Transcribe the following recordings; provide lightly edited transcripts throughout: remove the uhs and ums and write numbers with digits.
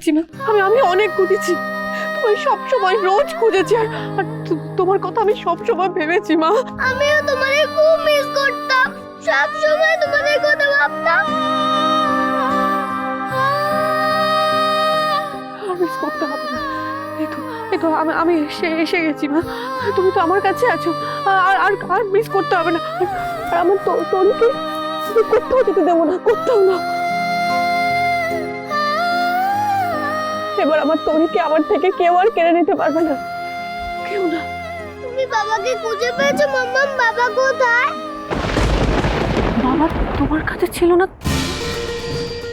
খুঁজেছি মা, আমি অনেক খুঁজেছি। তোমায় সব সময় রোজ খুঁজেছি, আর তোমার কথা আমি সব সময় ভেবেছি মা। আমিও তোমাদের খুব মিস করতাম, সব সময় তোমাদের কথা ভাবতাম। আর মিস করতে হবে না, এই তো আমি এসে গেছি মা। তুমি তো আমার কাছে আছো, আর আর আর মিস করতে হবে না। আর আমার তনুকে কোথাও যেতে দেবো না, কোথাও না। এবার আমার তনুকে আমার থেকে কেউ আর কেড়ে নিতে পারবে না, কেউ না। তুমি বাবাকে খুঁজে পেয়েছো মাম্মা? বাবা কোথায়? বাবা তোমার কাছে ছিল না?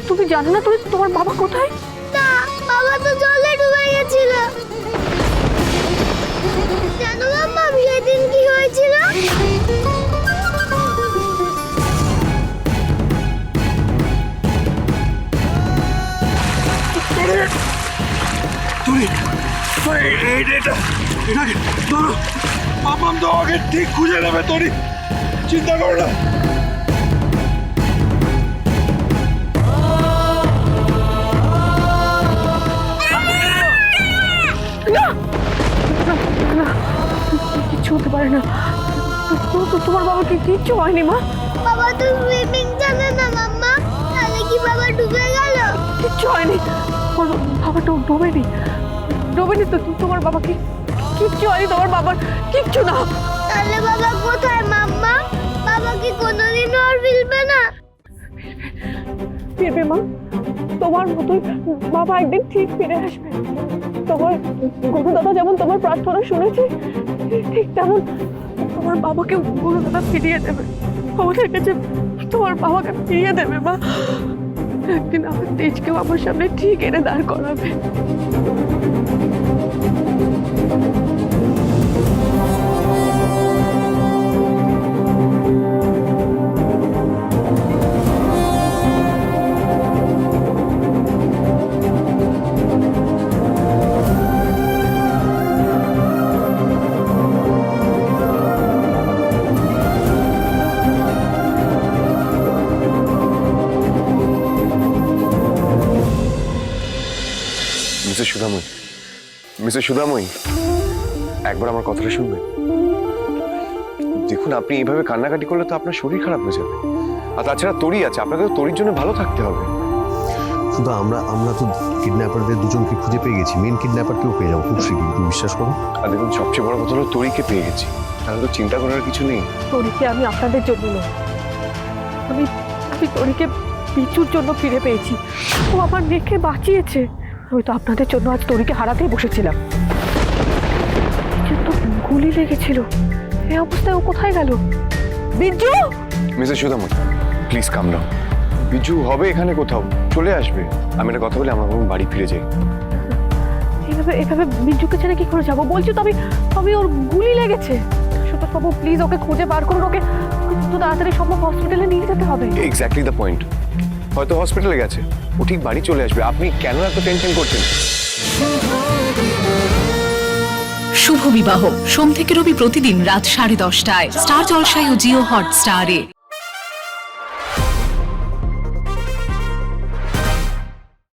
তুমি জানো না তোমার বাবা কোথায়? না, বাবা তো জলে ডুবে গেছিল। জানো মাম্মা সেদিন কি হয়েছিল? মামাম তো আগে ঠিক খুঁজে নেবে, তোরই চিন্তা করো না। কিচ্ছু হতে পারে না, তোমার বাবাকে কিচ্ছু হয়নি মা। বাবা তো সুইমিং জানে না মাম্মা, তাহলে কি বাবা ডুবে গেল? কিচ্ছু হয়নি, ওর বাবাটা ডোবেনি তো। তোমার বাবাকে কিচ্ছু হয়নি, তোমার বাবার কিচ্ছু না। তাহলে বাবা কোথায় মাম্মা? বাবা কি কোনোদিনও আর ফিরবে না? ফিরবে মা, তোমার মতোই বাবা একদিন ঠিক ফিরে আসবে। তোমার গুরুদাদা যেমন তোমার প্রার্থনা শুনেছে, ঠিক তেমন তোমার বাবাকে গুরুদাদা ফিরিয়ে দেবে। আমাদের কাছে তোমার বাবাকে ফিরিয়ে দেবে মা। একদিন আমার তেজকেও আমার সামনে ঠিক এনে দাঁড় করাবে। মিসেস সুধাময়ী, একবার আমার কথাটা শুনবেন। দেখুন, আপনি এইভাবে কান্নাকাটি করলে তো আপনার শরীর খারাপ হয়ে যাবে। আর তাছাড়া তরি আছে, আপনাকে তো তরির জন্য ভালো থাকতে হবে। শুধু আমরা তো কিডন্যাপারদের দুজনকে খুঁজে পেয়ে গেছি, মেন কিডন্যাপারকেও পেয়ে যাবো খুব শীঘ্রই, তুমি বিশ্বাস করো। আর দেখুন, সবচেয়ে বড় কথা হলো তরিকে পেয়ে গেছি, তাহলে তো চিন্তা করার কিছু নেই। তরিকে আমি আপনাদের জন্য নয়, আমি তরিকে পিচুর জন্য ফিরে পেয়েছি। ও আমার মেয়েকে বাঁচিয়েছে। আমি তো আপনাদের জন্য আজ তরিকে হারাতেই বসেছিলাম। তো গুলি লেগেছিল, এই অবস্থায় ও কোথায় গেল? Biju! Mrs Sudhamoyee, please calm down. Biju হবে এখানে কোথাও, চলে আসবে। আমি একটা কথা বলি, আমরা বাড়ি ফিরে যাই। এভাবে বিজুকে ছেড়ে কি করে যাবো? বলছি তো আমি ওর গুলি লেগেছে। সুতরাং বাবু প্লিজ ওকে খুঁজে বার করুন, ওকে তো তাড়াতাড়ি সম্ভব হসপিটালে নিয়ে যেতে হবে। Exactly the point. হয়তো হসপিটালে গেছে, ও ঠিক বাড়ি চলে আসবে। আপনি কেন এত টেনশন করছেন? শুভ বিবাহ সোম থেকে রবি প্রতিদিন রাত 10:30টায় স্টার জলসায় ও জিও হটস্টারে।